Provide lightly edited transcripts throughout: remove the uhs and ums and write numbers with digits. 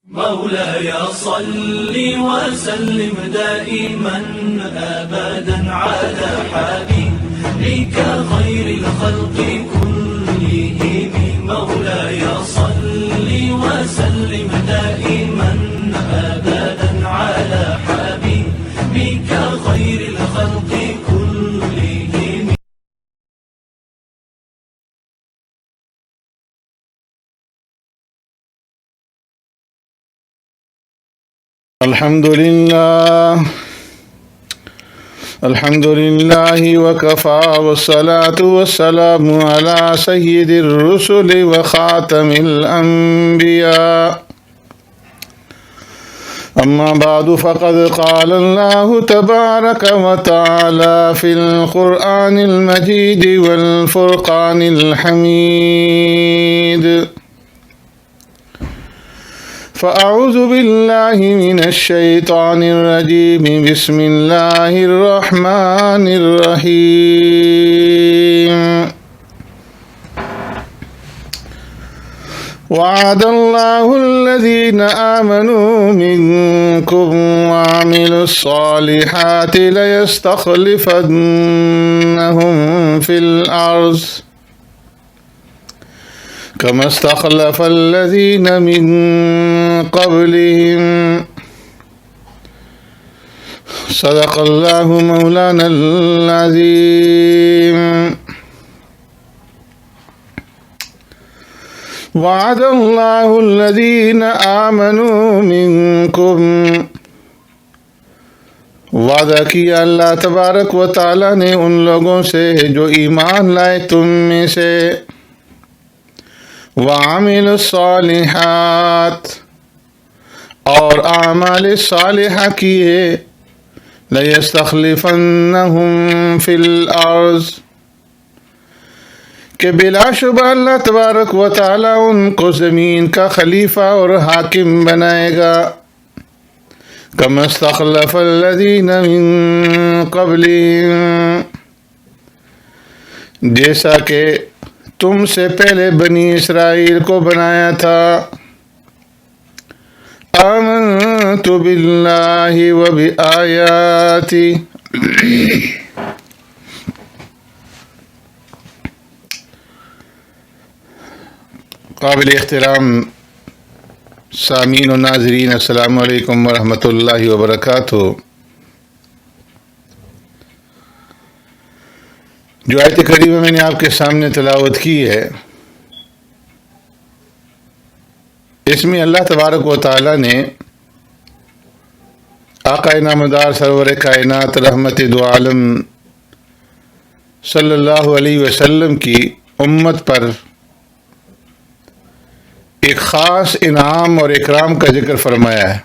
مولاي صل وسلم دائما أبدا على حبيبك خير الخلق كلهم. مولاي صل وسلم دائما أبدا على حبيبك خير الخلق كلهم. الحمد لله وكفى والصلاة والسلام على سيد الرسل وخاتم الأنبياء. أما بعد فقد قال الله تبارك وتعالى في القرآن المجيد والفرقان الحميد. فأعوذ بالله من الشيطان الرجيم. بسم الله الرحمن الرحيم. وعد الله الذين آمنوا منكم وعملوا الصالحات ليستخلفنهم في الأرض كما استخلف الذين من قبلهم. صدق الله مولانا العظيم. وعد الله الذين آمنوا منكم. وعدہ کیا اللہ تبارک و تعالی نے ان لوگوں سے جو ایمان لائے تم میں سے. وعملوا الصالحات اور اعمال صالحہ کیے. لَيَسْتَخْلِفَنَّهُمْ فِي الْأَرْضِ کہ بلا شبہ اللہ تبارک و تعالی ان کو زمین کا خلیفہ اور حاکم بنائے گا. كَمَا اسْتَخْلَفَ الَّذِينَ مِن قَبْلِهِمْ جیسا کہ تم سے پہلے بنی اسرائیل کو بنایا تھا. آمنت باللہ و بآیاتی قابل احترام سامعین و ناظرین، السلام علیکم ورحمۃ اللہ وبرکاتہ. جو آیت کریمہ میں نے آپ کے سامنے تلاوت کی ہے، اس میں اللہ تبارک و تعالی نے آقا نامدار سرور کائنات رحمت دو عالم صلی اللہ علیہ وسلم کی امت پر ایک خاص انعام اور اکرام کا ذکر فرمایا ہے،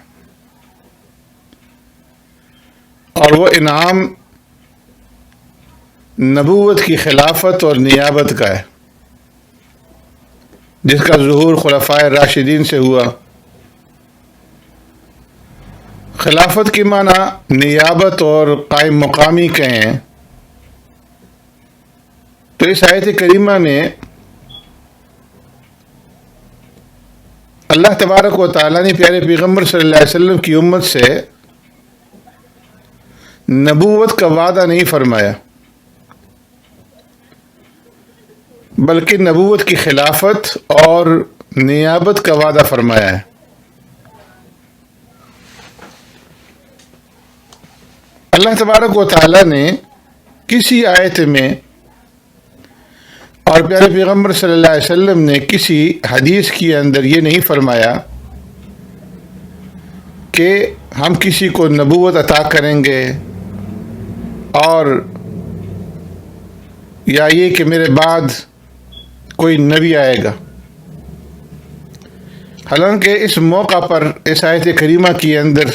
اور وہ انعام نبوت کی خلافت اور نیابت کا ہے، جس کا ظہور خلفائے راشدین سے ہوا. خلافت کی معنی نیابت اور قائم مقامی کہیں. تو اس آیت کریمہ میں اللہ تبارک و تعالیٰ نے پیارے پیغمبر صلی اللہ علیہ وسلم کی امت سے نبوت کا وعدہ نہیں فرمایا، بلکہ نبوت کی خلافت اور نیابت کا وعدہ فرمایا ہے. اللہ تبارک و تعالیٰ نے کسی آیت میں اور پیارے پیغمبر صلی اللہ علیہ وسلم نے کسی حدیث کے اندر یہ نہیں فرمایا کہ ہم کسی کو نبوت عطا کریں گے اور یا یہ کہ میرے بعد کوئی نبی آئے گا. حالانکہ اس موقع پر اس آیت کریمہ کے اندر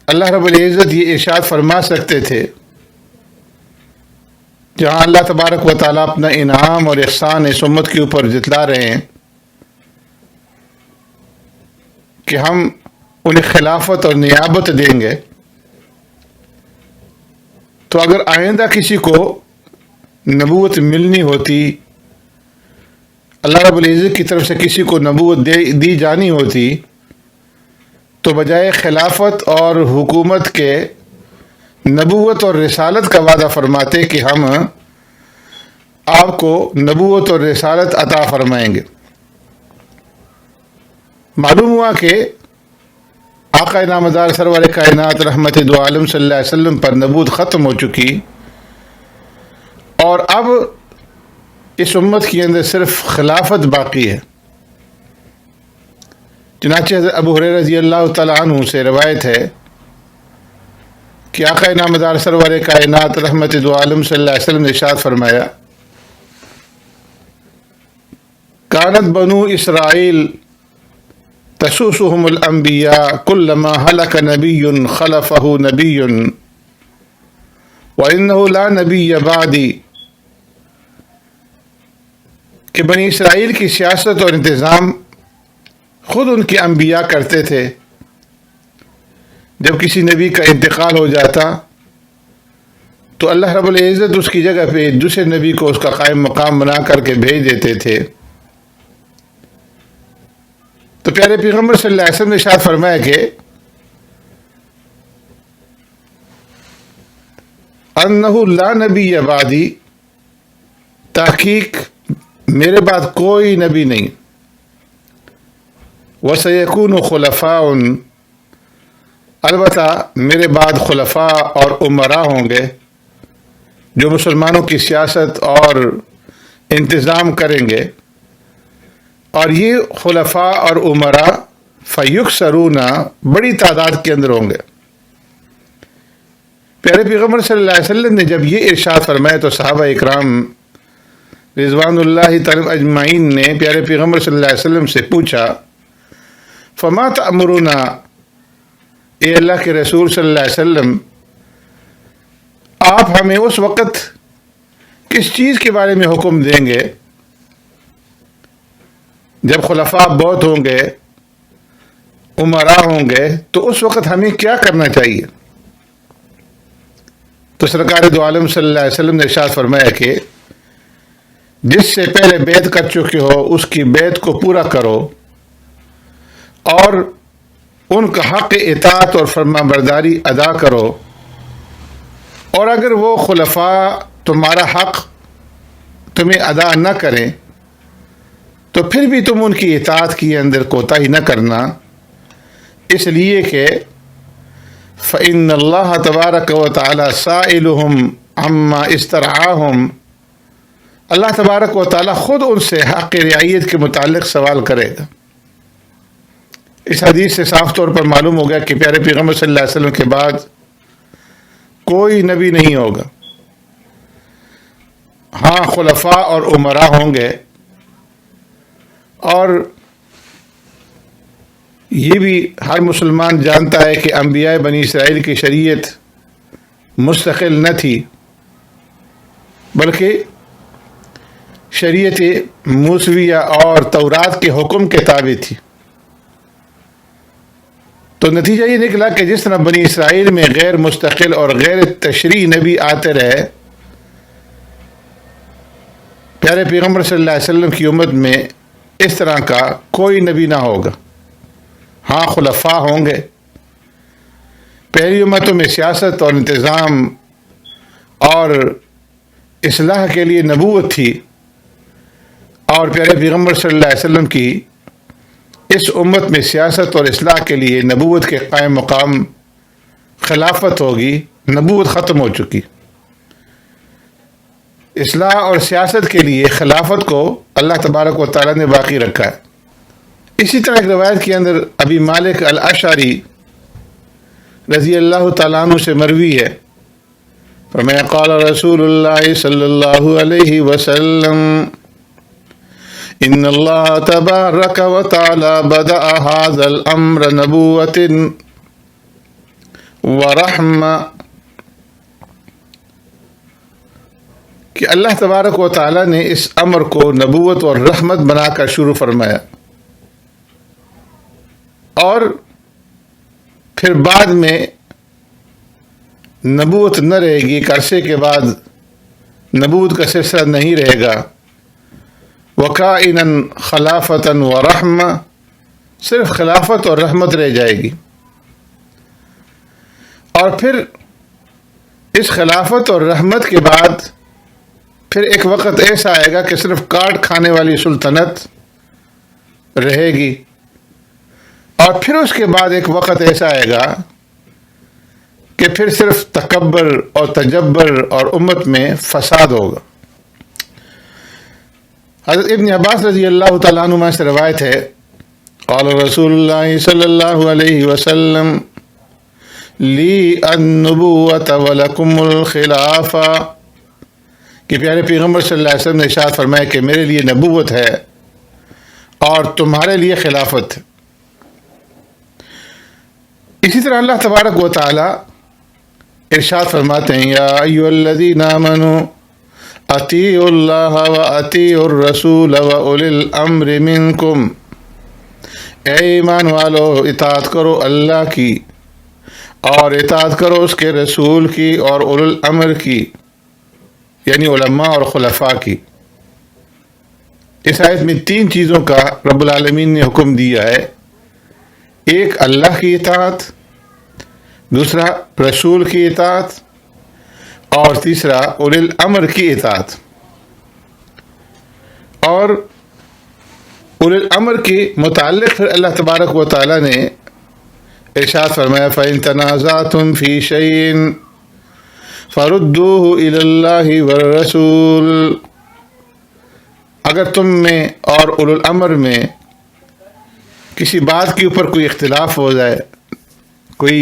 اللہ رب العزت یہ ارشاد فرما سکتے تھے، جہاں اللہ تبارک و تعالیٰ اپنا انعام اور احسان اس امت کے اوپر جتلا رہے ہیں کہ ہم انہیں خلافت اور نیابت دیں گے. تو اگر آئندہ کسی کو نبوت ملنی ہوتی اللہ رب العزت کی طرف سے کسی کو نبوت دی جانی ہوتی تو بجائے خلافت اور حکومت کے نبوت اور رسالت کا وعدہ فرماتے کہ ہم آپ کو نبوت اور رسالت عطا فرمائیں گے۔ معلوم ہوا کہ آقا نامدار سرور کائنات رحمت دو عالم صلی اللہ علیہ وسلم پر نبوت ختم ہو چکی اور اب اس امت کے اندر صرف خلافت باقی ہے۔ چنانچہ حضرت ابو ہریرہ رضی اللہ تعالیٰ عنہ سے روایت ہے کہ آقا نامدار سرور کائنات رحمت دو عالم صلی اللہ علیہ وسلم نے ارشاد فرمایا، کانت بنو اسرائیل تسوسهم الانبیاء کلما ہلک نبی خلفہ نبی وانہ لا نبی بعدی، کہ بنی اسرائیل کی سیاست اور انتظام خود ان کے انبیاء کرتے تھے۔ جب کسی نبی کا انتقال ہو جاتا تو اللہ رب العزت اس کی جگہ پہ دوسرے نبی کو اس کا قائم مقام بنا کر کے بھیج دیتے تھے۔ تو پیارے پیغمبر صلی اللہ علیہ وسلم نے ارشاد فرمایا کہ انہ لا نبی بعدی، تحقیق میرے بعد کوئی نبی نہیں، وَسَيَكُونُ خُلَفَاءٌ، البتہ میرے بعد خلفاء اور امراء ہوں گے جو مسلمانوں کی سیاست اور انتظام کریں گے، اور یہ خلفاء اور امراء فیکثرون، بڑی تعداد کے اندر ہوں گے۔ پیارے پیغمبر صلی اللہ علیہ وسلم نے جب یہ ارشاد فرمایا تو صحابہ اکرام رضوان اللہ تعالی اجمعین نے پیارے پیغمبر صلی اللہ علیہ وسلم سے پوچھا، فما تأمرنا، اے اللہ کے رسول صلی اللہ علیہ وسلم آپ ہمیں اس وقت کس چیز کے بارے میں حکم دیں گے جب خلفاء بہت ہوں گے، امراء ہوں گے، تو اس وقت ہمیں کیا کرنا چاہیے؟ تو سرکار دو عالم صلی اللہ علیہ وسلم نے ارشاد فرمایا کہ جس سے پہلے بیعت کر چکے ہو اس کی بیعت کو پورا کرو اور ان کا حق اطاعت اور فرما برداری ادا کرو، اور اگر وہ خلفاء تمہارا حق تمہیں ادا نہ کریں تو پھر بھی تم ان کی اطاعت کے اندر کوتاہی نہ کرنا، اس لیے کہ فإن اللہ تبارک و تعالی سائلہم عما استرعاہم، اللہ تبارک و تعالی خود ان سے حق رعیت کے متعلق سوال کرے گا۔ اس حدیث سے صاف طور پر معلوم ہو گیا کہ پیارے پیغمبر صلی اللہ علیہ وسلم کے بعد کوئی نبی نہیں ہوگا۔ ہاں خلفاء اور امراء ہوں گے، اور یہ بھی ہر مسلمان جانتا ہے کہ انبیاء بنی اسرائیل کی شریعت مستقل نہ تھی بلکہ شریعت موسویہ اور تورات کے حکم کے تابع تھی۔ تو نتیجہ یہ نکلا کہ جس طرح بنی اسرائیل میں غیر مستقل اور غیر تشریعی نبی آتے رہے، پیارے پیغمبر صلی اللہ علیہ وسلم کی امت میں اس طرح کا کوئی نبی نہ ہوگا۔ ہاں خلفاء ہوں گے۔ پہلی امتوں میں سیاست اور انتظام اور اصلاح کے لیے نبوت تھی، اور پیارے پیغمبر صلی اللہ علیہ وسلم کی اس امت میں سیاست اور اصلاح کے لیے نبوت کے قائم مقام خلافت ہوگی۔ نبوت ختم ہو چکی، اصلاح اور سیاست کے لیے خلافت کو اللہ تبارک و تعالیٰ نے باقی رکھا ہے۔ اسی طرح ایک روایت کے اندر ابی مالک الاشعری رضی اللہ تعالیٰ عنہ سے مروی ہے، فرمایا قال رسول اللہ صلی اللہ علیہ وسلم ان اللہ تبارک و تعالی بدأ هذا الامر نبوۃ ورحمہ، کہ اللہ تبارک و تعالی نے اس امر کو نبوت اور رحمت بنا کر شروع فرمایا، اور پھر بعد میں نبوت نہ رہے گی، ایک عرصے کے بعد نبوت کا سلسلہ نہیں رہے گا، وَكَائِنًا خَلَافَةً وَرَحْمَةً، صرف خلافت اور رحمت رہ جائے گی. اور پھر اس خلافت اور رحمت کے بعد پھر ایک وقت ایسا آئے گا کہ صرف کاٹ کھانے والی سلطنت رہے گی. اور پھر اس کے بعد ایک وقت ایسا آئے گا کہ پھر صرف تکبر اور تجبر اور امت میں فساد ہوگا. حضرت ابن عباس رضی اللہ تعالیٰ عنہما سے روایت ہے، قال رسول اللہ صلی اللہ علیہ وسلم لی النبوۃ ولکم الخلافہ، کہ پیارے پیغمبر صلی اللہ علیہ وسلم نے ارشاد فرمایا کہ میرے لیے نبوت ہے اور تمہارے لیے خلافت. اسی طرح اللہ تبارک و تعالی ارشاد فرماتے ہیں، یا ایھا الذین آمنوا اطیعوا اللہ واطیعوا الرسول واولی الامر منکم، اے ایمان والو اطاعت کرو اللہ کی اور اطاعت کرو اس کے رسول کی اور اولو الامر کی، یعنی علماء اور خلفاء کی. اس آیت میں 3 چیزوں کا رب العالمین نے حکم دیا ہے، ایک اللہ کی اطاعت، دوسرا رسول کی اطاعت، اور تیسرا اولی الامر کی اطاعت. اور اولی الامر کے متعلق پھر اللہ تبارک و تعالی نے ارشاد فرمایا، فَإِن تَنَازَعْتُمْ فِي شَيْءٍ فَرُدُّوهُ إِلَى اللَّهِ وَالرَّسُولِ، اگر تم میں اور اولو الامر میں کسی بات کے اوپر کوئی اختلاف ہو جائے، کوئی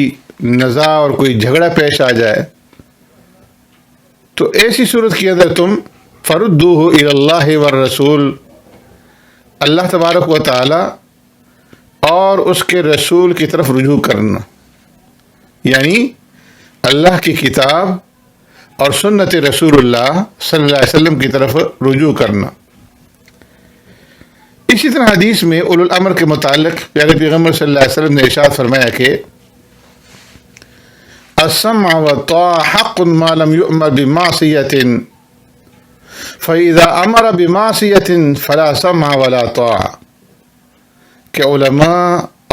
نزاع اور کوئی جھگڑا پیش آ جائے، تو ایسی صورت کے اندر تم فَرُدُّوهُ إِلَى اللَّهِ وَالرَّسُولِ، اللہ تبارک و تعالی اور اس کے رسول کی طرف رجوع کرنا، یعنی اللہ کی کتاب اور سنت رسول اللہ صلی اللہ علیہ وسلم کی طرف رجوع کرنا. اسی طرح حدیث میں اولو الامر کے متعلق پیارے پیغمبر صلی اللہ علیہ وسلم نے ارشاد فرمایا کہ السمع والطاعة حق ما لم يؤمر بمعصية فإذا أمر بمعصية فلا سمع ولا طاعة، کہ علماء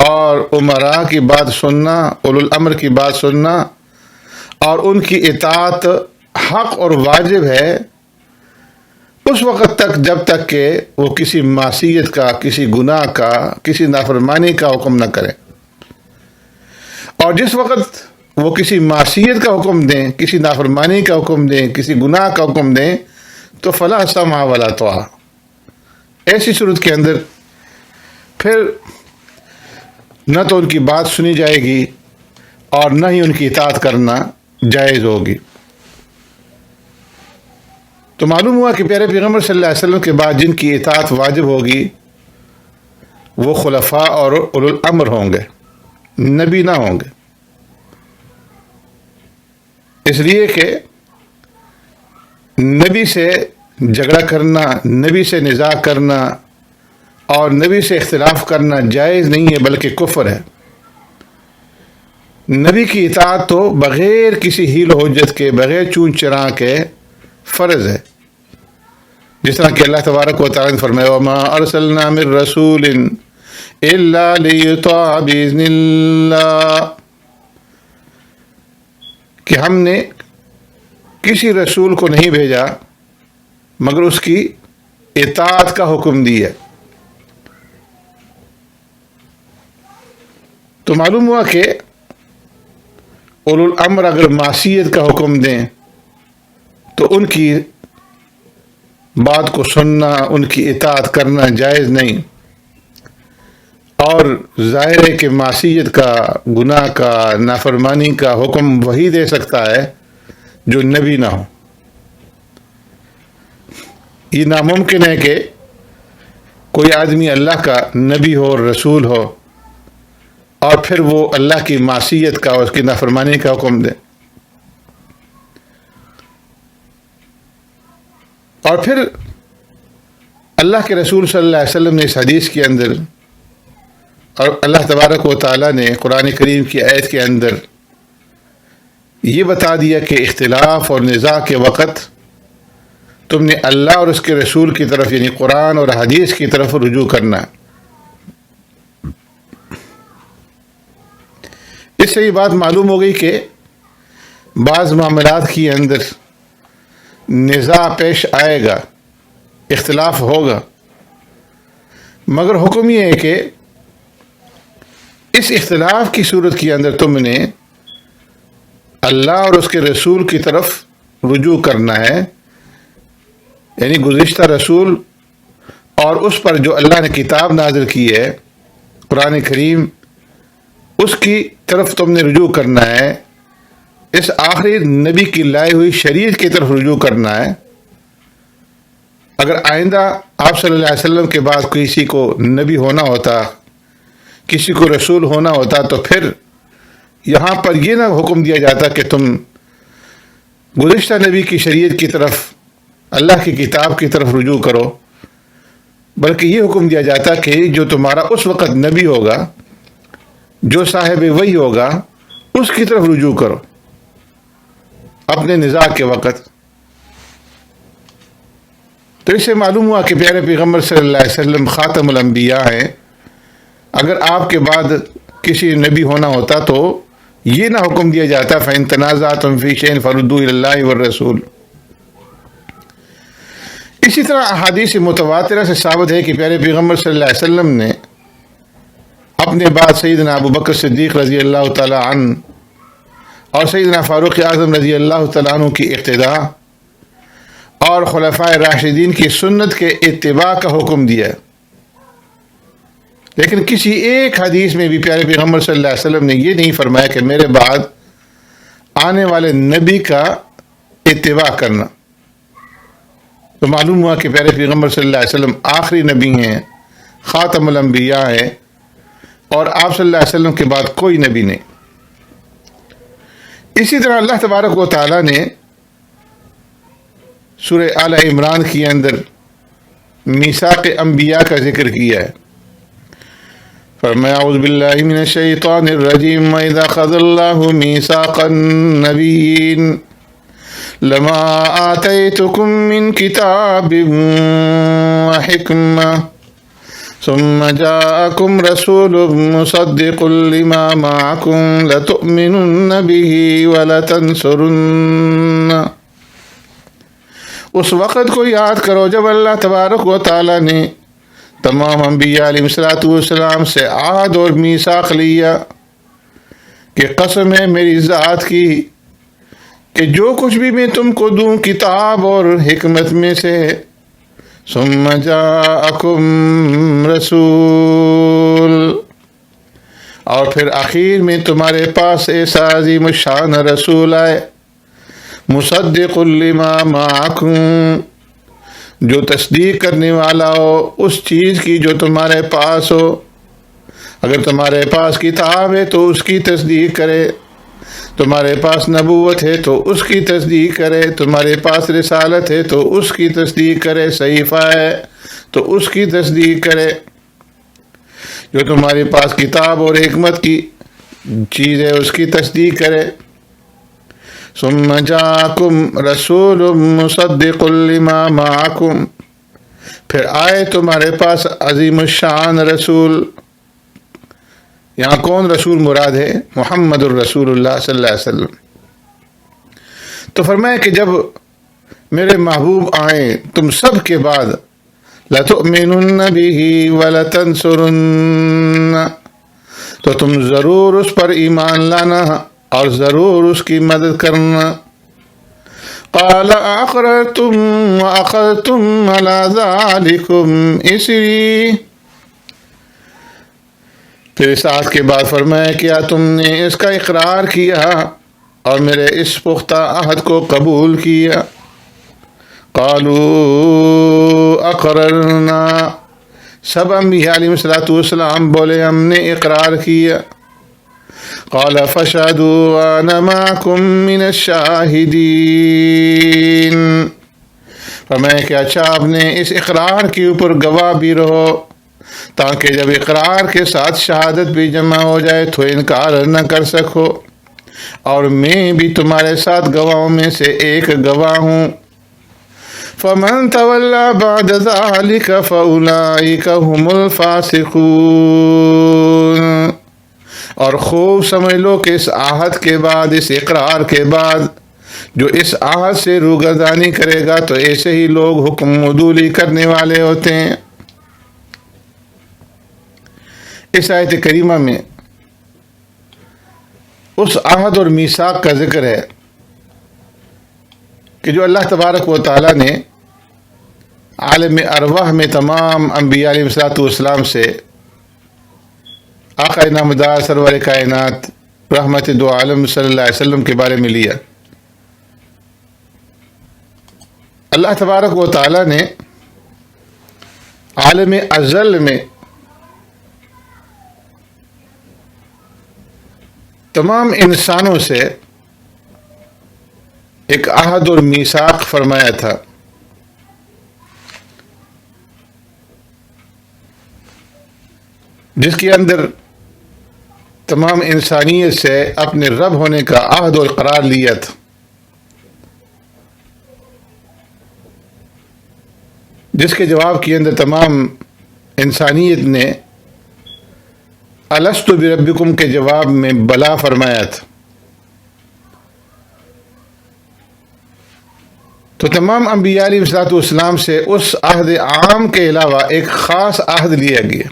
اور عمراء کی بات سننا، اولو الامر کی بات سننا اور ان کی اطاعت حق اور واجب ہے اس وقت تک جب تک کہ وہ کسی معصیت کا، کسی گناہ کا، کسی نافرمانی کا حکم نہ کریں. اور جس وقت وہ کسی معصیت کا حکم دیں، کسی نافرمانی کا حکم دیں، کسی گناہ کا حکم دیں، تو فلا سمع ولا طاعہ، ایسی صورت کے اندر پھر نہ تو ان کی بات سنی جائے گی اور نہ ہی ان کی اطاعت کرنا جائز ہوگی. تو معلوم ہوا کہ پیارے پیغمبر صلی اللہ علیہ وسلم کے بعد جن کی اطاعت واجب ہوگی وہ خلفاء اور اولو الامر ہوں گے، نبی نہ ہوں گے. اس لیے کہ نبی سے جھگڑا کرنا، نبی سے نزاع کرنا اور نبی سے اختلاف کرنا جائز نہیں ہے، بلکہ کفر ہے. نبی کی اطاعت تو بغیر کسی حیل و حجت کے، بغیر چون چراں کے فرض ہے. جس طرح کہ اللہ تبارک و تعالیٰ نے فرمایا وَمَا أَرْسَلْنَا مِن رَّسُولٍ إِلَّا لِيُطَاعَ بِإِذْنِ اللَّهِ، کہ ہم نے کسی رسول کو نہیں بھیجا مگر اس کی اطاعت کا حکم دیا. تو معلوم ہوا کہ اولو الامر اگر معصیت کا حکم دیں تو ان کی بات کو سننا، ان کی اطاعت کرنا جائز نہیں. اور ظاہر ہے کہ معصیت کا، گناہ کا، نافرمانی کا حکم وہی دے سکتا ہے جو نبی نہ ہو. یہ ناممکن ہے کہ کوئی آدمی اللہ کا نبی ہو، رسول ہو اور پھر وہ اللہ کی معصیت کا اور اس کی نافرمانی کا حکم دے. اور پھر اللہ کے رسول صلی اللہ علیہ وسلم نے اس حدیث کے اندر اور اللہ تبارک و تعالیٰ نے قرآن کریم کی آیت کے اندر یہ بتا دیا کہ اختلاف اور نزاع کے وقت تم نے اللہ اور اس کے رسول کی طرف یعنی قرآن اور حدیث کی طرف رجوع کرنا ہے۔ اس سے یہ بات معلوم ہو گئی کہ بعض معاملات کے اندر نزاع پیش آئے گا، اختلاف ہوگا، مگر حکم یہ ہے کہ اس اختلاف کی صورت کے اندر تم نے اللہ اور اس کے رسول کی طرف رجوع کرنا ہے، یعنی گزشتہ رسول اور اس پر جو اللہ نے کتاب نازل کی ہے قرآن کریم، اس کی طرف تم نے رجوع کرنا ہے، اس آخری نبی کی لائی ہوئی شریعت کی طرف رجوع کرنا ہے۔ اگر آئندہ آپ صلی اللہ علیہ وسلم کے بعد کسی کو نبی ہونا ہوتا، کسی کو رسول ہونا ہوتا، تو پھر یہاں پر یہ نہ حکم دیا جاتا کہ تم گزشتہ نبی کی شریعت کی طرف، اللہ کی کتاب کی طرف رجوع کرو، بلکہ یہ حکم دیا جاتا کہ جو تمہارا اس وقت نبی ہوگا، جو صاحب وحی ہوگا، اس کی طرف رجوع کرو اپنے نزاع کے وقت۔ تو اس سے معلوم ہوا کہ پیارے پیغمبر صلی اللہ علیہ وسلم خاتم الانبیاء ہیں۔ اگر آپ کے بعد کسی نبی ہونا ہوتا تو یہ نہ حکم دیا جاتا فَإِن تَنَازَعْتُمْ فِي شَيْءٍ فَرُدُّوهُ إِلَى اللَّهِ وَالرَّسُولِ۔ اسی طرح احادیث متواترہ سے ثابت ہے کہ پیارے پیغمبر صلی اللہ علیہ وسلم نے اپنے بعد سیدنا ابو بکر صدیق رضی اللہ تعالی عنہ اور سیدنا فاروق اعظم رضی اللہ تعالیٰ عنہ کی اقتداء اور خلفائے راشدین کی سنت کے اتباع کا حکم دیا، لیکن کسی ایک حدیث میں بھی پیارے پیغمبر صلی اللہ علیہ وسلم نے یہ نہیں فرمایا کہ میرے بعد آنے والے نبی کا اتباع کرنا۔ تو معلوم ہوا کہ پیارے پیغمبر صلی اللہ علیہ وسلم آخری نبی ہیں، خاتم الانبیاء ہیں، اور آپ صلی اللہ علیہ وسلم کے بعد کوئی نبی نہیں۔ اسی طرح اللہ تبارک و تعالیٰ نے سورہ آل عمران کے اندر میثاق انبیاء کا ذکر کیا ہے۔ فرمایا اعوذ باللہ من الشیطان الرجیم وَإِذَا أَخَذَ اللَّهُ مِيثَاقَ النَّبِيِّينَ لَمَا آتَيْتُكُم مِّن كِتَابٍ وَحِكْمَةٍ ثم جاءكم رسول مصدق لما معكم لتؤمنن به ولتنصرن۔ اس وقت کو یاد کرو جب اللہ تبارک و تعالی نے تمام انبیاء علیہ السلام سے عہد اور میثاق لیا کہ قسم ہے میری ذات کی کہ جو کچھ بھی میں تم کو دوں کتاب اور حکمت میں سے، ثم جاءکم رسول، اور پھر آخر میں تمہارے پاس ایسا عظیم الشان رسول آئے، مصدق لما معکم، جو تصدیق کرنے والا ہو اس چیز کی جو تمہارے پاس ہو۔ اگر تمہارے پاس کتاب ہے تو اس کی تصدیق کرے، تمہارے پاس نبوت ہے تو اس کی تصدیق کرے، تمہارے پاس رسالت ہے تو اس کی تصدیق کرے، صحیفہ ہے تو اس کی تصدیق کرے۔ جو تمہارے پاس کتاب اور حکمت کی چیز ہے اس کی تصدیق کرے۔ ثم جاءکم رسول مصدق لما معکم، پھر آئے تمہارے پاس عظیم الشان رسول۔ یہاں کون رسول مراد ہے؟ محمد الرسول اللہ صلی اللہ علیہ وسلم۔ تو فرمایا کہ جب میرے محبوب آئیں تم سب کے بعد، لَتُؤْمِنُنَّ بِهِ وَلَتَنْصُرُنَّ، تو تم ضرور اس پر ایمان لانا اور ضرور اس کی مدد کرنا۔ قَالَ أَقْرَرْتُمْ وَأَخَذْتُمْ عَلَى ذَلِكُمْ إِصْرِي، پھر اس آیت کے بعد فرمایا کیا تم نے اس کا اقرار کیا اور میرے اس پختہ عہد کو قبول کیا؟ قالوا اقررنا، سب انبیاء علیہ السلام بولے ہم نے اقرار کیا۔ قال فاشهدوا وانا معكم من الشاهدين، فرمایا کہ اچھا آپ نے اس اقرار کے اوپر گواہ بھی رہو، تاکہ جب اقرار کے ساتھ شہادت بھی جمع ہو جائے تو انکار نہ کر سکو، اور میں بھی تمہارے ساتھ گواہوں میں سے ایک گواہ ہوں۔ فمن تولى بعد ذلك فأولئك هم الفاسقون۔ اور خوب سمجھ لو کہ اس عہد کے بعد، اس اقرار کے بعد جو اس عہد سے روگردانی کرے گا تو ایسے ہی لوگ حکم عدولی کرنے والے ہوتے ہیں۔ اس آیت کریمہ میں اس عہد اور میثاق کا ذکر ہے کہ جو اللہ تبارک و تعالیٰ نے عالم ارواح میں تمام انبیاء علیہ السلام سے آقا نامدار سرور کائنات رحمت دو عالم صلی اللہ علیہ وسلم کے بارے میں لیا۔ اللہ تبارک و تعالیٰ نے عالم ازل میں تمام انسانوں سے ایک عہد اور میثاق فرمایا تھا، جس کے اندر تمام انسانیت سے اپنے رب ہونے کا عہد اور قرار لیا تھا، جس کے جواب کے اندر تمام انسانیت نے الست بربکم کے جواب میں بلا فرمایا تھا۔ تو تمام انبیاء علیہ السلام سے اس عہد عام کے علاوہ ایک خاص عہد لیا گیا۔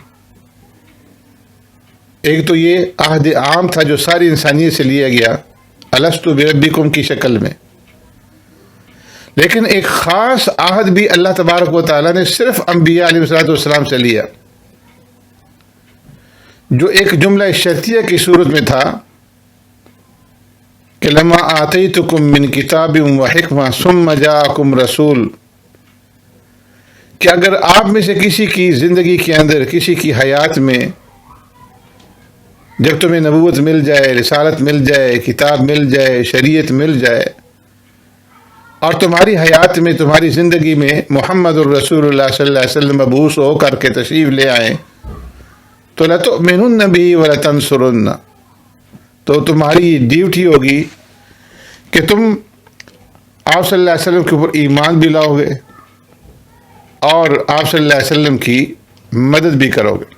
ایک تو یہ عہد عام تھا جو ساری انسانیت سے لیا گیا الست بربکم کی شکل میں، لیکن ایک خاص عہد بھی اللہ تبارک و تعالیٰ نے صرف انبیاء علیہ السلام سے لیا، جو ایک جملہ شرطیہ کی صورت میں تھا کہ لما آتیتکم من کتاب و حکمہ ثم جاءکم رسول، کہ اگر آپ میں سے کسی کی زندگی کے اندر، کسی کی حیات میں جب تمہیں نبوت مل جائے، رسالت مل جائے، کتاب مل جائے، شریعت مل جائے، اور تمہاری حیات میں، تمہاری زندگی میں محمد الرسول اللہ صلی اللہ علیہ وسلم مبعوث ہو کر کے تشریف لے آئیں تو لَتُؤْمِنُنَّ بِهِ وَلَتَنْصُرُنَّ، تو تمہاری ڈیوٹی ہوگی کہ تم آپ صلی اللہ علیہ وسلم کے اوپر ایمان بھی لاؤ گے اور آپ صلی اللہ علیہ وسلم کی مدد بھی کرو گے۔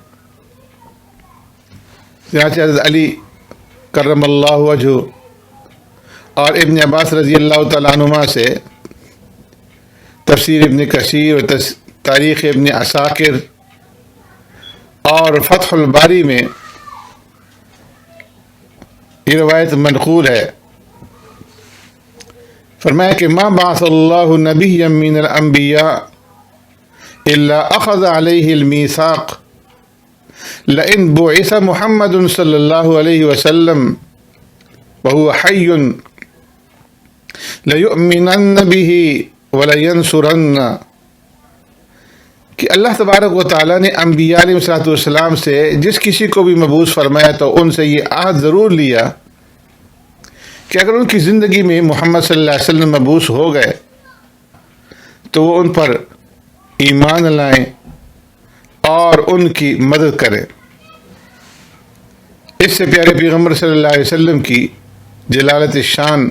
چنانچہ حضرت علی کرم اللہ وجہہ اور ابن عباس رضی اللہ تعالیٰ عنہما سے تفسیر ابن کثیر اور تاریخ ابن عساکر اور فتح الباری میں یہ روایت منقول ہے، فرمایا کہ ما بعث اللہ نبیا من الانبیاء الا اخذ علیہ المیثاق لئن بعث محمد صلی اللہ علیہ وسلم وهو حی لَيُؤْمِنَنَّ بِهِ وَلَيَنْصُرَنَّ، کہ اللہ تبارک و تعالیٰ نے انبیاء علیہ السلام سے جس کسی کو بھی مبعوث فرمایا تو ان سے یہ عہد ضرور لیا کہ اگر ان کی زندگی میں محمد صلی اللہ علیہ وسلم مبعوث ہو گئے تو وہ ان پر ایمان لائیں اور ان کی مدد کریں۔ اس سے پیارے پیغمبر صلی اللہ علیہ وسلم کی جلالت شان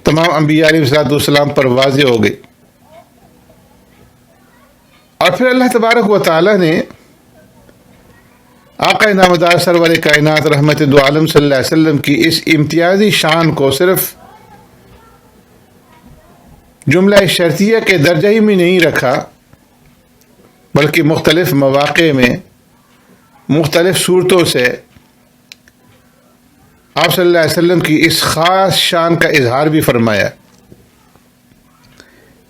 تمام انبیاء علیہ السلام پر واضح ہو گئی۔ اور پھر اللہ تبارک و تعالیٰ نے آقا نامدار سرور کائنات رحمت دو عالم صلی اللہ علیہ وسلم کی اس امتیازی شان کو صرف جملہ شرطیہ کے درجہ ہی میں نہیں رکھا، بلکہ مختلف مواقع میں مختلف صورتوں سے آپ صلی اللہ علیہ وسلم کی اس خاص شان کا اظہار بھی فرمایا۔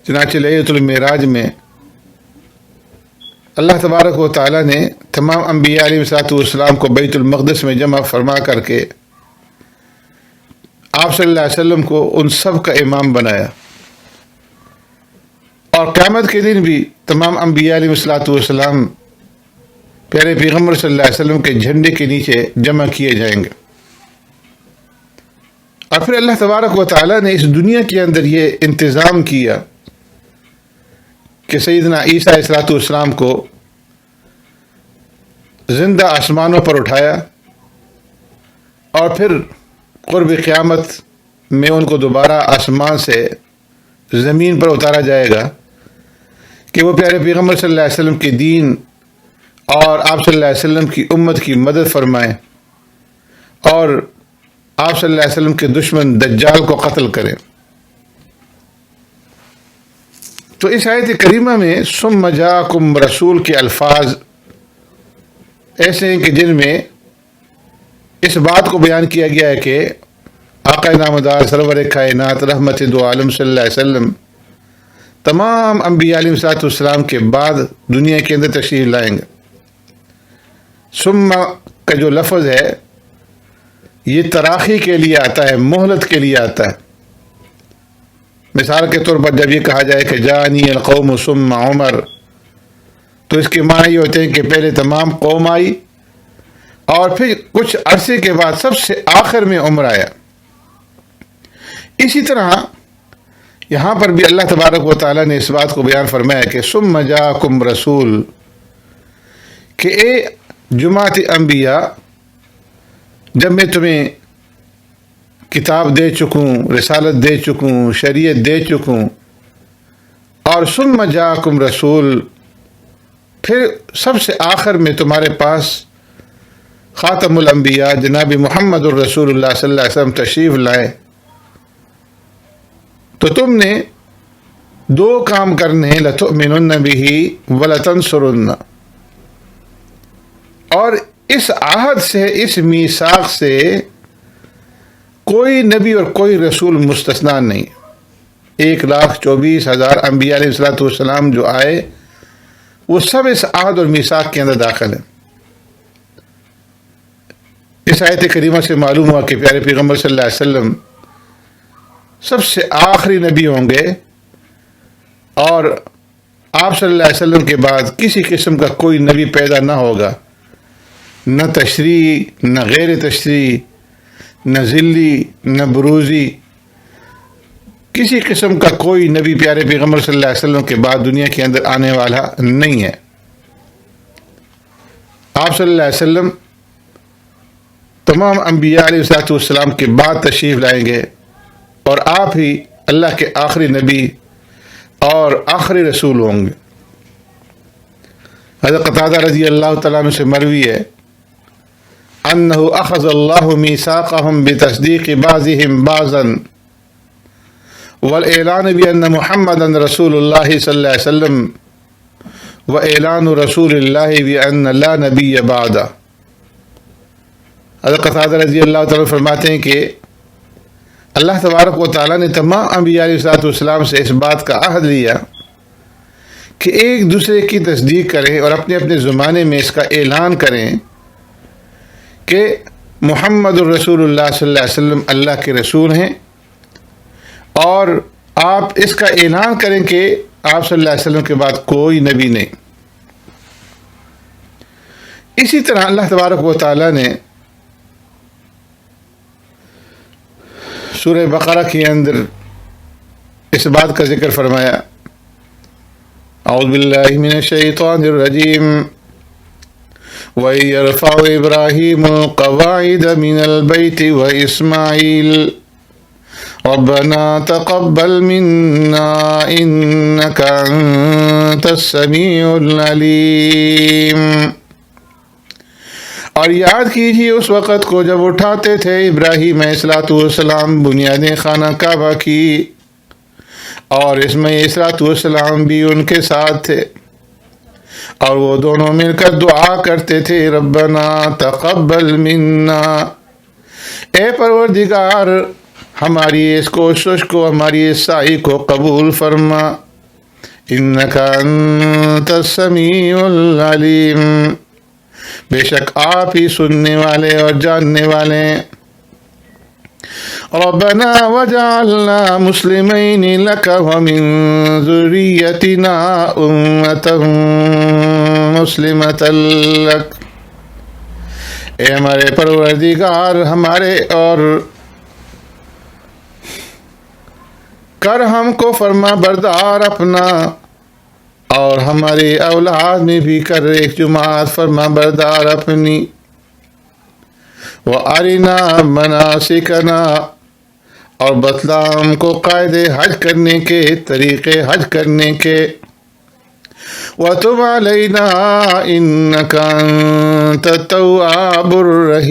چنانچہ لیلۃ المعراج میں اللہ تبارک و تعالیٰ نے تمام انبیاء علیہ السلام کو بیت المقدس میں جمع فرما کر کے آپ صلی اللہ علیہ وسلم کو ان سب کا امام بنایا، اور قیامت کے دن بھی تمام انبیاء علیہ السلام پیارے پیغمبر صلی اللہ علیہ وسلم کے جھنڈے کے نیچے جمع کیے جائیں گے۔ اور پھر اللہ تبارک و تعالیٰ نے اس دنیا کے اندر یہ انتظام کیا کہ سیدنا عیسیٰ علیہ السلام کو زندہ آسمانوں پر اٹھایا اور پھر قرب قیامت میں ان کو دوبارہ آسمان سے زمین پر اتارا جائے گا کہ وہ پیارے پیغمبر صلی اللہ علیہ وسلم کے دین اور آپ صلی اللہ علیہ وسلم کی امت کی مدد فرمائیں اور آپ صلی اللہ علیہ وسلم کے دشمن دجال کو قتل کریں۔ تو اس آیت کریمہ میں ثم جاءکم رسول کے الفاظ ایسے ہیں کہ جن میں اس بات کو بیان کیا گیا ہے کہ آقا نامدار سرور کائنات رحمت دو عالم صلی اللہ علیہ وسلم تمام انبیاء علیہ الصلوۃ والسلام کے بعد دنیا کے اندر تشریف لائیں گے۔ ثم کا جو لفظ ہے یہ تراخی کے لیے آتا ہے، مہلت کے لیے آتا ہے۔ مثال کے طور پر جب یہ کہا جائے کہ جانی القوم ثم عمر، تو اس کے معنی یہ ہوتے ہیں کہ پہلے تمام قوم آئی اور پھر کچھ عرصے کے بعد سب سے آخر میں عمر آیا۔ اسی طرح یہاں پر بھی اللہ تبارک و تعالیٰ نے اس بات کو بیان فرمایا کہ ثم جاءکم رسول، کہ اے جماعت انبیاء، جب میں تمہیں کتاب دے چکوں، رسالت دے چکوں، شریعت دے چکوں، اور ثم جاءکم رسول، پھر سب سے آخر میں تمہارے پاس خاتم الانبیاء جناب محمد الرسول اللہ صلی اللہ علیہ وسلم تشریف لائے، تو تم نے دو کام کرنے ہیں، لتؤمنن بہ ولتنصرن، اور اس عہد سے، اس میثاق سے کوئی نبی اور کوئی رسول مستثنا نہیں۔ 1,24,000 انبیاء علیہ الصلوۃ والسلام جو آئے وہ سب اس عہد اور میثاق کے اندر داخل ہیں۔ اس آیت کریمہ سے معلوم ہوا کہ پیارے پیغمبر صلی اللہ علیہ وسلم سب سے آخری نبی ہوں گے، اور آپ صلی اللہ علیہ وسلم کے بعد کسی قسم کا کوئی نبی پیدا نہ ہوگا، نہ تشریح، نہ غیر تشریح، نہ ذلی، نہ بروزی، کسی قسم کا کوئی نبی پیارے پیغمبر صلی اللہ علیہ وسلم کے بعد دنیا کے اندر آنے والا نہیں ہے۔ آپ صلی اللہ علیہ وسلم تمام انبیاء علیہ الصلوۃ والسلام کے بعد تشریف لائیں گے، اور آپ ہی اللہ کے آخری نبی اور آخری رسول ہوں گے۔ حضرت قتادہ رضی اللہ تعالیٰ عنہ سے مروی ہے انہ اخذ اللہ میثاقہم بتصدیق بعضہم بعضا والاعلان بان محمدا رسول اللہ صلی اللہ علیہ وسلم واعلان رسول اللہ بان لا نبی بعدہ۔ حضرت قتادہ رضی اللہ تعالیٰ فرماتے ہیں کہ اللہ تبارک و تعالیٰ نے تمام انبیاء علیہ الصلوۃ والسلام سے اس بات کا عہد لیا کہ ایک دوسرے کی تصدیق کریں اور اپنے اپنے زمانے میں اس کا اعلان کریں کہ محمد الرسول اللہ صلی اللہ علیہ وسلم اللہ کے رسول ہیں، اور آپ اس کا اعلان کریں کہ آپ صلی اللہ علیہ وسلم کے بعد کوئی نبی نہیں۔ اسی طرح اللہ تبارک و تعالیٰ نے سورہ بقرہ کے اندر اس بات کا ذکر فرمایا، اعوذ باللہ من الشیطان الرجیم، وَإِذْ يَرْفَعُ إِبْرَاهِيمُ الْقَوَاعِدَ مِنَ الْبَيْتِ وَإِسْمَاعِيلُ رَبَّنَا تَقَبَّلْ مِنَّا إِنَّكَ أَنْتَ السَّمِيعُ الْعَلِيمُ۔ اور یاد کیجیے اس وقت کو جب اٹھاتے تھے ابراہیم علیہ السلام بنیادیں خانہ کعبہ کی، اور اسماعیل علیہ السلام بھی ان کے ساتھ تھے، اور وہ دونوں مل کر دعا کرتے تھے، ربنا تقبل منا، اے پروردگار ہماری اس کوشش کو، ہماری اس سعی کو قبول فرما، انک انت السمیع العلیم، بے شک آپ ہی سننے والے اور جاننے والے ہیں۔ ربنا وجعلنا مسلمین لک ومن ذریتنا امة مسلمة لک، اے ہمارے پروردگار ہمارے اور کر ہم کو فرما بردار اپنا، اور ہماری اولاد میں بھی کر ایک جماعت فرما بردار اپنی، وَأَرِنَا مَنَاسِكَنَا، اور بتلا ہم کو قاعدے حج کرنے کے، طریقے حج کرنے کے۔ وَتُبْ عَلَيْنَا إِنَّكَ أَنْتَ التَّوَّابُ الرَّحِيمُ،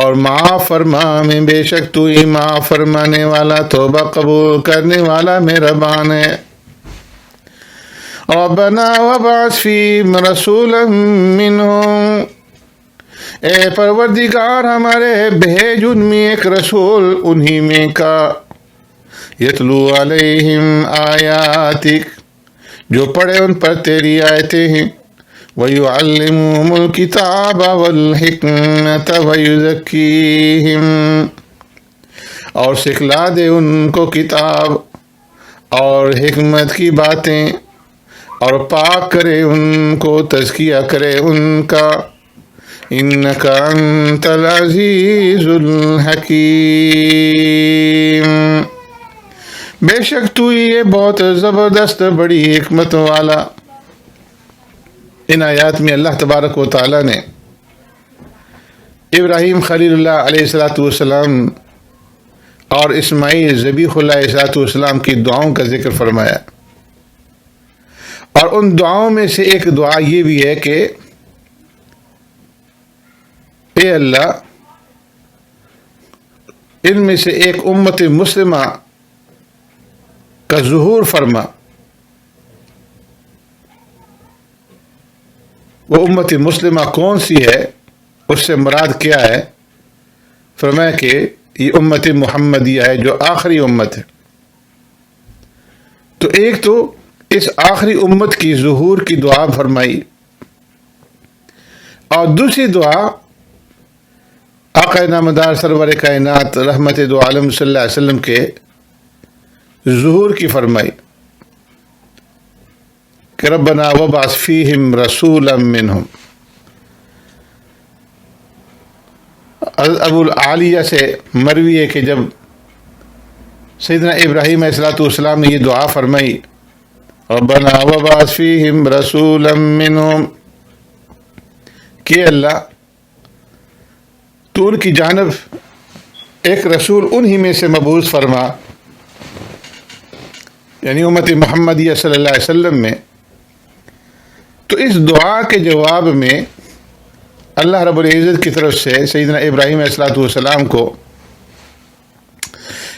اور معاف فرما ہمیں، بے شک تو ہی معاف فرمانے والا، توبہ قبول کرنے والا مہربان ہے۔ رَبَّنَا وَابْعَثْ فِيهِمْ رَسُولًا مِّنْهُمْ، اے پروردگار ہمارے بھیج ان میں ایک رسول انہی میں کا، یتلو علیہم آیاتک، جو پڑھے ان پر تیری آیتیں ہیں، وَيُعَلِّمُهُمُ الْكِتَابَ وَالْحِکْمَةَ وَيُزَکِّیہم، اور سکھلا دے ان کو کتاب اور حکمت کی باتیں، اور پاک کرے ان کو، تزکیہ کرے ان کا۔ انک انت العزیز الحکیم، بے شک تو یہ بہت زبردست بڑی حکمت والا۔ ان آیات میں اللہ تبارک و تعالیٰ نے ابراہیم خلیل اللہ علیہ السلام اور اسماعیل ذبیح اللہ علیہ السلام کی دعاؤں کا ذکر فرمایا، اور ان دعاؤں میں سے ایک دعا یہ بھی ہے کہ اے اللہ، ان میں سے ایک امت مسلمہ کا ظہور فرما۔ وہ امت مسلمہ کون سی ہے، اس سے مراد کیا ہے؟ فرمایا کہ یہ امت محمدیہ ہے، جو آخری امت ہے۔ تو ایک تو اس آخری امت کی ظہور کی دعا فرمائی، اور دوسری دعا آقا نامدار سرور کائنات رحمت دو عالم صلی اللہ علیہ وسلم کے ظہور کی فرمائی کہ ربنا وابعث فیہم رسولا منہم۔ ابو العالیہ سے مروی ہے کہ جب سیدنا ابراہیم علیہ السلام نے یہ دعا فرمائی، ربنا وابعث فیہم رسولا منہم، کہ اللہ تو ان کی جانب ایک رسول انہی میں سے مبعوث فرما، یعنی امت محمدیہ صلی اللہ علیہ وسلم میں۔ تو اس دعا کے جواب میں اللہ رب العزت کی طرف سے سیدنا ابراہیم علیہ السلام کو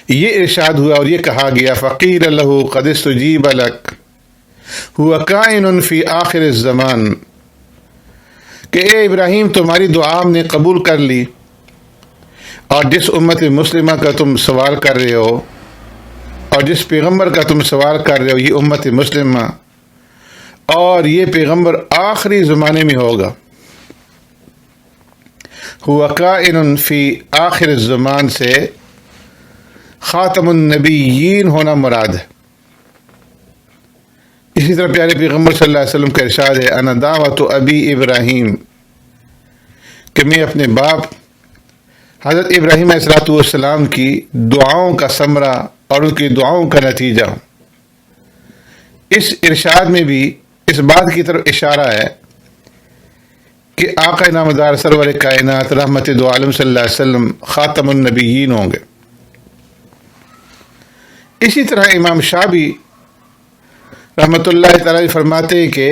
یہ ارشاد ہوا اور یہ کہا گیا، فقیل لہ قد استجیب لک هو کائن فی آخر الزمان، کہ اے ابراہیم تمہاری دعا ہم نے قبول کر لی، اور جس امت مسلمہ کا تم سوال کر رہے ہو اور جس پیغمبر کا تم سوال کر رہے ہو، یہ امت مسلمہ، اور یہ پیغمبر آخری زمانے میں ہوگا۔ هو کائن فی آخر الزمان سے خاتم النبیین ہونا مراد ہے۔ اسی طرح پیارے پیغمبر صلی اللہ علیہ وسلم کا ارشاد ہے، انا دعوت ابی ابراہیم، کہ میں اپنے باپ حضرت ابراہیم علیہ السلام کی دعاؤں کا ثمرہ اور ان کی دعاؤں کا نتیجہ ہوں۔ اس ارشاد میں بھی اس بات کی طرف اشارہ ہے کہ آقا نامدار سرور کائنات رحمت دو عالم صلی اللہ علیہ وسلم خاتم النبیین ہوں گے۔ اسی طرح امام شعبی رحمۃ اللہ تعالی فرماتے ہیں کہ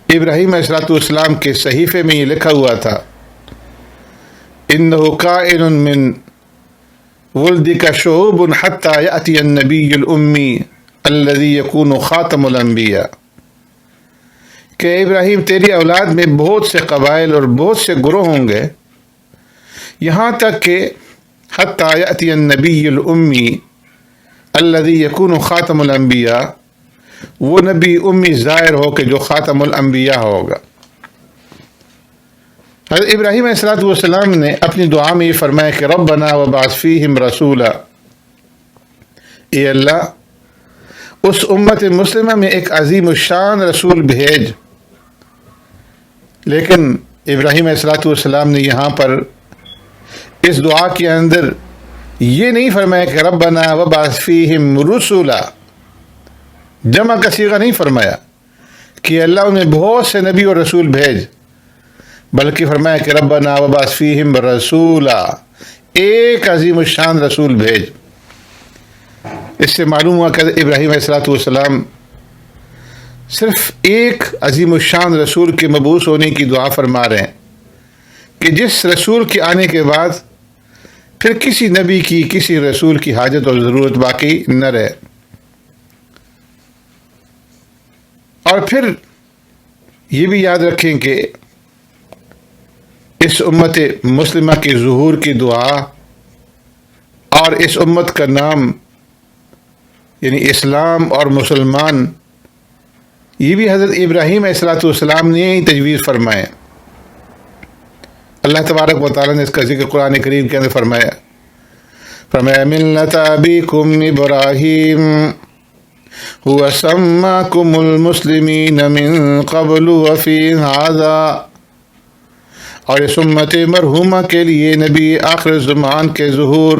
ابراہیم علیہ السلام کے صحیفے میں یہ لکھا ہوا تھا، انه کائن من ولدک شعوب حتی یأتی النبی الامی الذی یکون خاتم الانبیاء، کہ ابراہیم تیری اولاد میں بہت سے قبائل اور بہت سے گروہ ہوں گے، یہاں تک کہ حتی یأتی النبی الامی الذی یکون خاتم الانبیاء، وہ نبی امی ظاہر ہو کہ جو خاتم الانبیاء ہوگا۔ حضرت ابراہیم علیہ السلام نے اپنی دعا میں یہ فرمایا کہ ربنا وابعث فیہم رسولا، اے اللہ اس امت مسلمہ میں ایک عظیم الشان رسول بھیج۔ لیکن ابراہیم علیہ السلام نے یہاں پر اس دعا کے اندر یہ نہیں فرمایا کہ ربنا وابعث فیہم رسولا، جمع کا صیغہ نہیں فرمایا کہ اللہ انہیں بہت سے نبی اور رسول بھیج، بلکہ فرمایا کہ ربنا وابعث فیہم رسولا، ایک عظیم الشان رسول بھیج۔ اس سے معلوم ہوا کہ ابراہیم علیہ السلام صرف ایک عظیم الشان رسول کے مبعوث ہونے کی دعا فرما رہے ہیں کہ جس رسول کے آنے کے بعد پھر کسی نبی کی، کسی رسول کی حاجت اور ضرورت باقی نہ رہے۔ اور پھر یہ بھی یاد رکھیں کہ اس امت مسلمہ کے ظہور کی دعا اور اس امت کا نام یعنی اسلام اور مسلمان، یہ بھی حضرت ابراہیم علیہ السلام نے ہی تجویز فرمائے۔ اللہ تبارک و تعالیٰ نے اس کا ذکر قرآن کریم کے اندر فرمایا ملت ابیکم ابراہیم هو سماکم المسلمین من قبل وفی ھذا، اور اس امت مرحومہ کے لیے نبی آخر زمان کے ظہور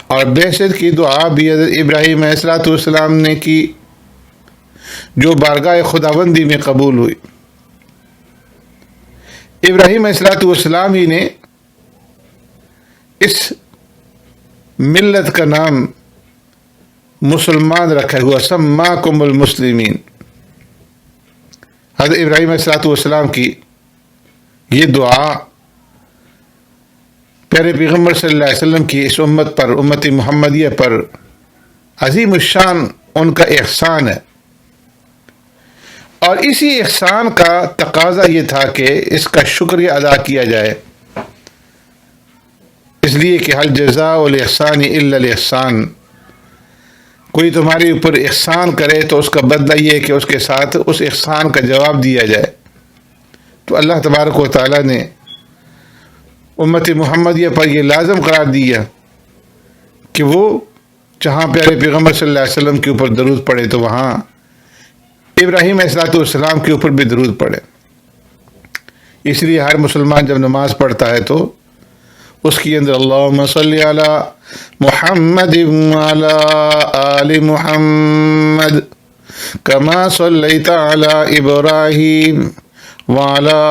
اور بعثت کی دعا بھی حضرت ابراہیم علیہ السلام نے کی، جو بارگاہ خداوندی میں قبول ہوئی۔ ابراہیم علیہ السلام ہی نے اس ملت کا نام مسلمان رکھا ہوا، سماکم المسلمین۔ حضرت ابراہیم علیہ السلام کی یہ دعا پیارے پیغمبر صلی اللہ علیہ وسلم کی اس امت پر، امت محمدیہ پر عظیم الشان ان کا احسان ہے، اور اسی احسان کا تقاضا یہ تھا کہ اس کا شکریہ ادا کیا جائے، اس لیے کہ حل جزاء الاحسان الا الاحسان، کوئی تمہارے اوپر احسان کرے تو اس کا بدلہ یہ ہے کہ اس کے ساتھ اس احسان کا جواب دیا جائے۔ تو اللہ تبارک و تعالیٰ نے امت محمدیہ پر یہ لازم قرار دیا کہ وہ جہاں پیارے پیغمبر صلی اللہ علیہ وسلم کے اوپر درود پڑے تو وہاں ابراہیم علیہ السلام کے اوپر بھی درود پڑے۔ اس لیے ہر مسلمان جب نماز پڑھتا ہے تو اس کی اندر اللہم صلی علی محمد وعلی آل محمد کما صلیت علی ابراہیم وعلی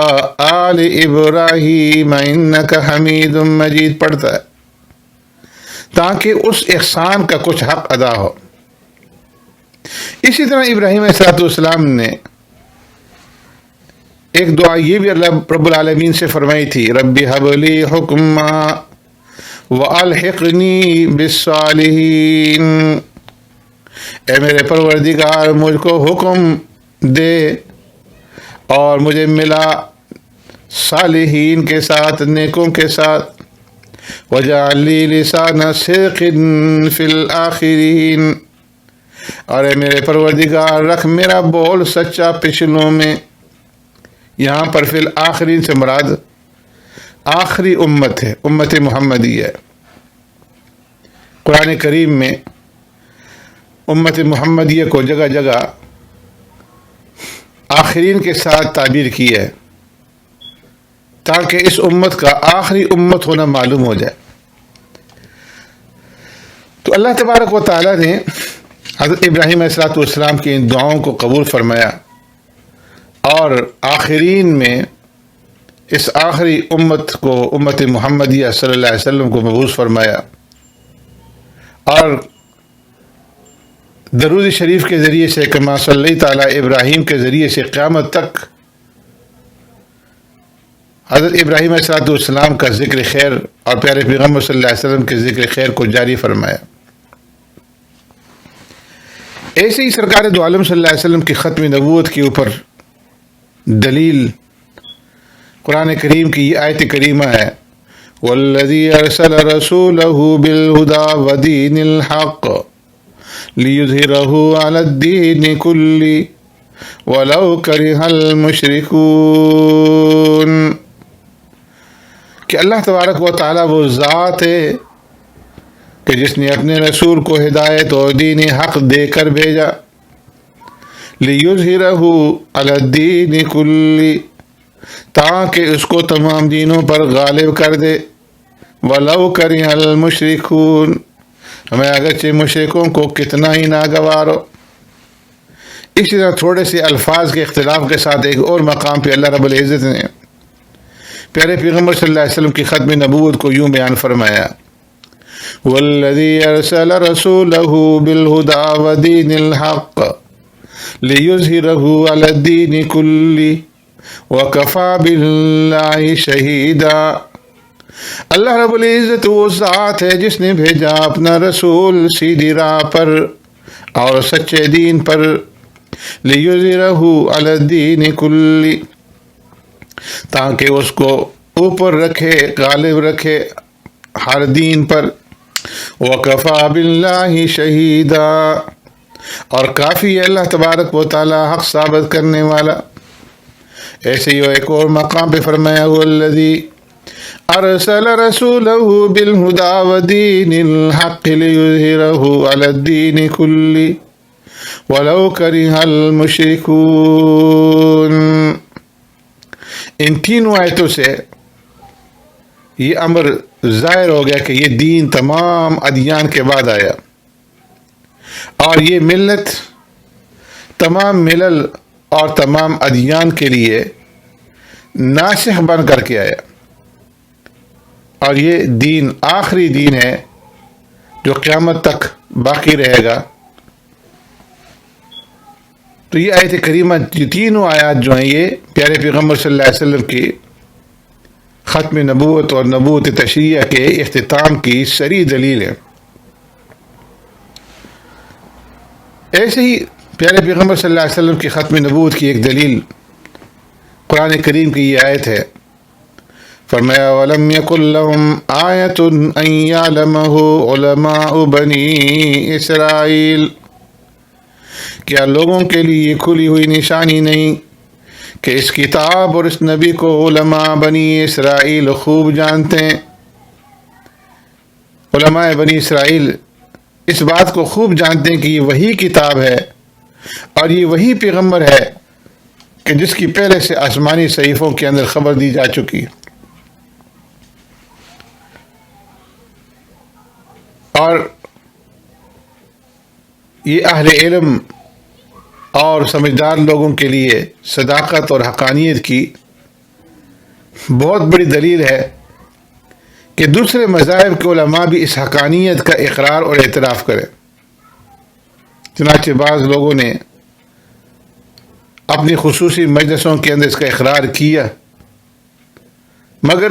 آل ابراہیم انک حمید مجید پڑھتا ہے، تاکہ اس احسان کا کچھ حق ادا ہو۔ اسی طرح ابراہیم علیہ السلام نے ایک دعا یہ بھی اللہ رب العالمین سے فرمائی تھی، رب ھب لی حکما والحقنی بالصالحین، اے میرے پروردگار مجھ کو حکم دے اور مجھے ملا صالحین کے ساتھ، نیکوں کے ساتھ، وجعل لی لسان صدق فی الآخرین، اور اے میرے پروردگار رکھ میرا بول سچا پچھلوں میں۔ یہاں پر فی الآخرین سے مراد آخری امت ہے، امت محمدی ہے۔ قرآن کریم میں امت محمدیہ کو جگہ جگہ آخرین کے ساتھ تعبیر کی ہے تاکہ اس امت کا آخری امت ہونا معلوم ہو جائے۔ تو اللہ تبارک و تعالیٰ نے حضرت ابراہیم علیہ السلام کی ان دعاؤں کو قبول فرمایا اور آخرین میں اس آخری امت کو، امت محمدیہ صلی اللہ علیہ وسلم کو مبعوث فرمایا، اور درود شریف کے ذریعے سے کما صلی تعالی ابراہیم کے ذریعے سے قیامت تک حضرت ابراہیم علیہ السلام کا ذکر خیر اور پیارے پیغمبر صلی اللہ علیہ وسلم کے ذکر خیر کو جاری فرمایا۔ ایسے ہی سرکار دو عالم صلی اللہ علیہ وسلم کی ختم نبوت کے اوپر دلیل قرآن کریم کی یہ آیت کریمہ ہے، والذی ارسل رسولہ بالہدی ودین الحق لیظہرہ علی الدین کلہ ولو کرہ المشرکون، کہ اللہ تبارک و تعالیٰ وہ ذات ہے کہ جس نے اپنے رسول کو ہدایت اور دین حق دے کر بھیجا، لیظہرہ علی الدین کلہ، تاکہ اس کو تمام دینوں پر غالب کر دے، ولو کرہ المشرکون، ہمیں اگرچہ مشرکوں کو کتنا ہی ناگوار ہو۔ اسی طرح تھوڑے سے الفاظ کے اختلاف کے ساتھ ایک اور مقام پہ اللہ رب العزت نے پیارے پیغمبر صلی اللہ علیہ وسلم کی ختم نبوت کو یوں بیان فرمایا، والذی ارسل رسولہ بالہدی ودین الحق لیظہرہ علی الدین کلہ وکفی باللہ شہیدا۔ اللہ رب العزت وہ ذات ہے جس نے بھیجا اپنا رسول سیدھی راہ پر اور سچے دین پر، لیظہرہ علی الدین کلہ، تاکہ اس کو اوپر رکھے، غالب رکھے ہر دین پر، وَكَفَى بِاللَّهِ شَهِيدًا، اور کافی ہے اللہ تبارک و تعالی حق ثابت کرنے والا۔ ایسے ہی ایک اور مقام پہ فرمایا، وَالَّذِي أَرْسَلَ رَسُولَهُ بِالْهُدَى وَدِينِ الْحَقِّ لِيُظْهِرَهُ عَلَى الدِّينِ كُلِّهِ وَلَوْ كَرِهَ الْمُشْرِكُونَ۔ ان تینوں آیتوں سے یہ امر ظاہر ہو گیا کہ یہ دین تمام ادیان کے بعد آیا، اور یہ ملت تمام ملل اور تمام ادیان کے لیے ناسخ بن کر کے آیا، اور یہ دین آخری دین ہے جو قیامت تک باقی رہے گا۔ تو یہ آیت کریمہ، یہ تینوں آیات جو ہیں، یہ پیارے پیغمبر صلی اللہ علیہ وسلم کی ختم نبوت اور نبوت تشریعہ کے اختتام کی صریح دلیل ہے۔ ایسے ہی پیارے پیغمبر صلی اللہ علیہ وسلم کی ختم نبوت کی ایک دلیل قرآن کریم کی یہ آیت ہے، فرمایا وَلَمْ يَكُنْ لَهُمْ آیَةٌ أَنْ يَعْلَمَهُ عُلَمَاءُ بَنِي إِسْرَائِيلَ، کیا لوگوں کے لیے یہ کھلی ہوئی نشانی نہیں کہ اس کتاب اور اس نبی کو علماء بنی اسرائیل خوب جانتے ہیں۔ علماء بنی اسرائیل اس بات کو خوب جانتے ہیں کہ یہ وہی کتاب ہے اور یہ وہی پیغمبر ہے کہ جس کی پہلے سے آسمانی صحیفوں کے اندر خبر دی جا چکی، اور یہ اہل علم اور سمجھدار لوگوں کے لیے صداقت اور حقانیت کی بہت بڑی دلیل ہے کہ دوسرے مذاہب کے علماء بھی اس حقانیت کا اقرار اور اعتراف کریں۔ چنانچہ بعض لوگوں نے اپنی خصوصی مجلسوں کے اندر اس کا اقرار کیا، مگر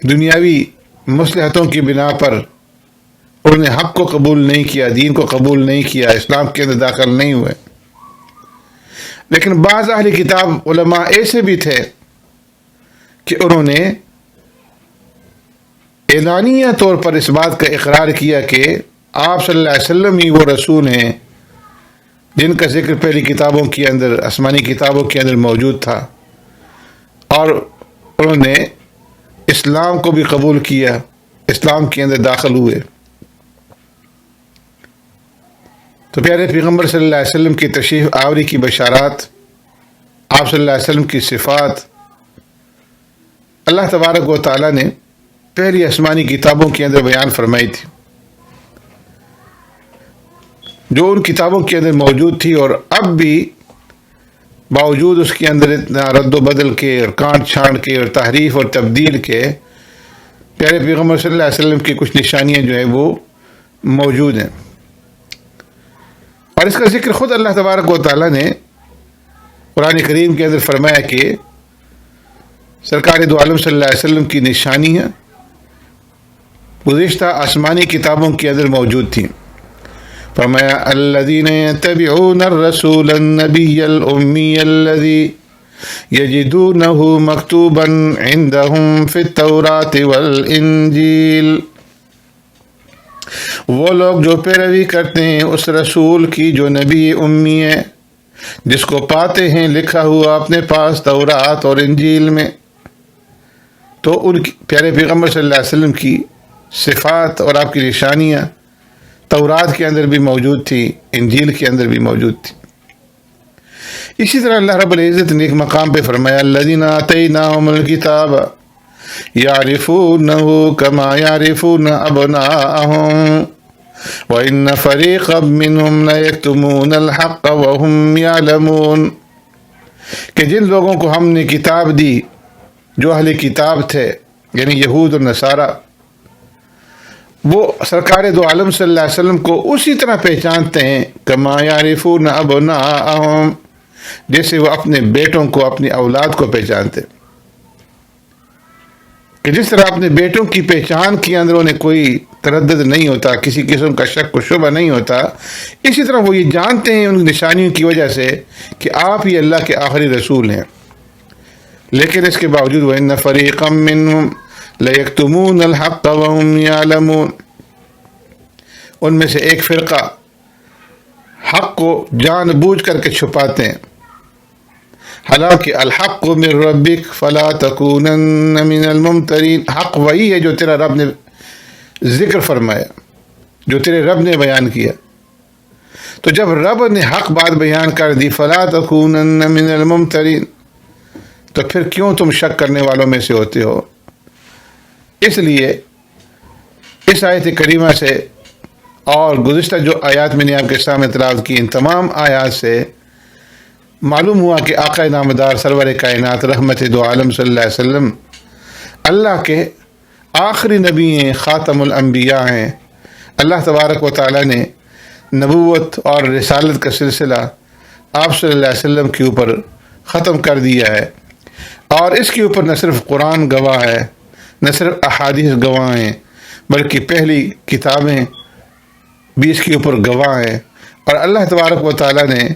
دنیاوی مصلحتوں کی بنا پر انہوں نے حق کو قبول نہیں کیا، دین کو قبول نہیں کیا، اسلام کے اندر داخل نہیں ہوئے۔ لیکن بعض اہل کتاب علماء ایسے بھی تھے کہ انہوں نے اعلانیہ طور پر اس بات کا اقرار کیا کہ آپ صلی اللہ علیہ وسلم ہی وہ رسول ہیں جن کا ذکر پہلی کتابوں کے اندر، آسمانی کتابوں کے اندر موجود تھا، اور انہوں نے اسلام کو بھی قبول کیا، اسلام کے اندر داخل ہوئے۔ تو پیارے پیغمبر صلی اللہ علیہ وسلم کی تشریف آوری کی بشارات، آپ صلی اللہ علیہ وسلم کی صفات اللہ تبارک و تعالیٰ نے پہلی آسمانی کتابوں کے اندر بیان فرمائی تھی، جو ان کتابوں کے اندر موجود تھی، اور اب بھی باوجود اس کے اندر اتنا رد و بدل کے اور کانٹ چھانٹ کے اور تحریف اور تبدیل کے، پیارے پیغمبر صلی اللہ علیہ وسلم کی کچھ نشانیاں جو ہیں وہ موجود ہیں۔ اور اس کا ذکر خود اللہ تبارک و تعالیٰ نے قرآن کریم کے اندر فرمایا کہ سرکار دو عالم صلی اللہ علیہ وسلم کی نشانیاں گزشتہ آسمانی کتابوں کے اندر موجود تھیں۔ فرمایا الذین یتبعون الرسول النبی الامی الذی یجدونہ مکتوبا عندہم فی التوراۃ والانجیل، وہ لوگ جو پیروی کرتے ہیں اس رسول کی جو نبی امی ہے، جس کو پاتے ہیں لکھا ہوا اپنے پاس تورات اور انجیل میں۔ تو ان پیارے پیغمبر صلی اللہ علیہ وسلم کی صفات اور آپ کی نشانیاں تورات کے اندر بھی موجود تھی، انجیل کے اندر بھی موجود تھی۔ اسی طرح اللہ رب العزت نے ایک مقام پہ فرمایا الذین آتیناہم الکتاب یعرفونہ کما یعرفون ابناءہم وَإِنَّ فَرِيقًا مِّنْهُمْ لَيَكْتُمُونَ الْحَقَّ وَهُمْ يَعْلَمُونَ، کہ جن لوگوں کو ہم نے کتاب دی جو اہل کتاب تھے یعنی یہود اور نصارہ، وہ سرکار دو عالم صلی اللہ علیہ وسلم کو اسی طرح پہچانتے ہیں کما یعرفون ابناءہم، جیسے وہ اپنے بیٹوں کو، اپنی اولاد کو پہچانتے، کہ جس طرح اپنے بیٹوں کی پہچان کے اندر انہیں کوئی تردد نہیں ہوتا، کسی قسم کا شک و شبہ نہیں ہوتا، اسی طرح وہ یہ جانتے ہیں ان نشانیوں کی وجہ سے کہ آپ ہی اللہ کے آخری رسول ہیں۔ لیکن اس کے باوجود وَإِنَّ فَرِيقًا مِّنْهُمْ لَيَكْتُمُونَ الْحَقَّ وَهُمْ يَعْلَمُونَ، ان میں سے ایک فرقہ حق کو جان بوجھ کر کے چھپاتے ہیں، حالانکہ الحق من ربک فلا تکونن من الممترین، حق وہی ہے جو تیرا رب نے ذکر فرمایا، جو تیرے رب نے بیان کیا۔ تو جب رب نے حق بات بیان کر دی فلا تکونن من الممترین، تو پھر کیوں تم شک کرنے والوں میں سے ہوتے ہو؟ اس لیے اس آیت کریمہ سے اور گزشتہ جو آیات میں نے آپ کے سامنے تلاوت کی، ان تمام آیات سے معلوم ہوا کہ آقا نامدار سرور کائنات رحمت دو عالم صلی اللہ علیہ وسلم اللہ کے آخری نبی ہیں، خاتم الانبیاء ہیں۔ اللہ تبارک و تعالیٰ نے نبوت اور رسالت کا سلسلہ آپ صلی اللہ علیہ وسلم کے اوپر ختم کر دیا ہے، اور اس کے اوپر نہ صرف قرآن گواہ ہے، نہ صرف احادیث گواہ ہیں، بلکہ پہلی کتابیں بھی اس کے اوپر گواہ ہیں۔ اور اللہ تبارک و تعالیٰ نے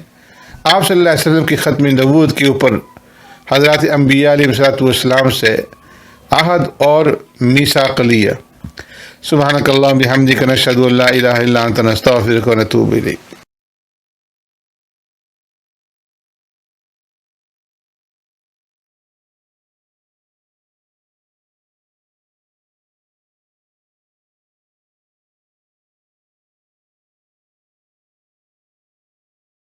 آپ صلی اللہ علیہ وسلم کی ختم نبوت کے اوپر حضرات انبیاء علیہ السلام سے عہد اور میثاق لیا۔ سبحانک اللہم بحمدک نشہد ان لا الہ الا انت نستغفرک ونتوب الیک۔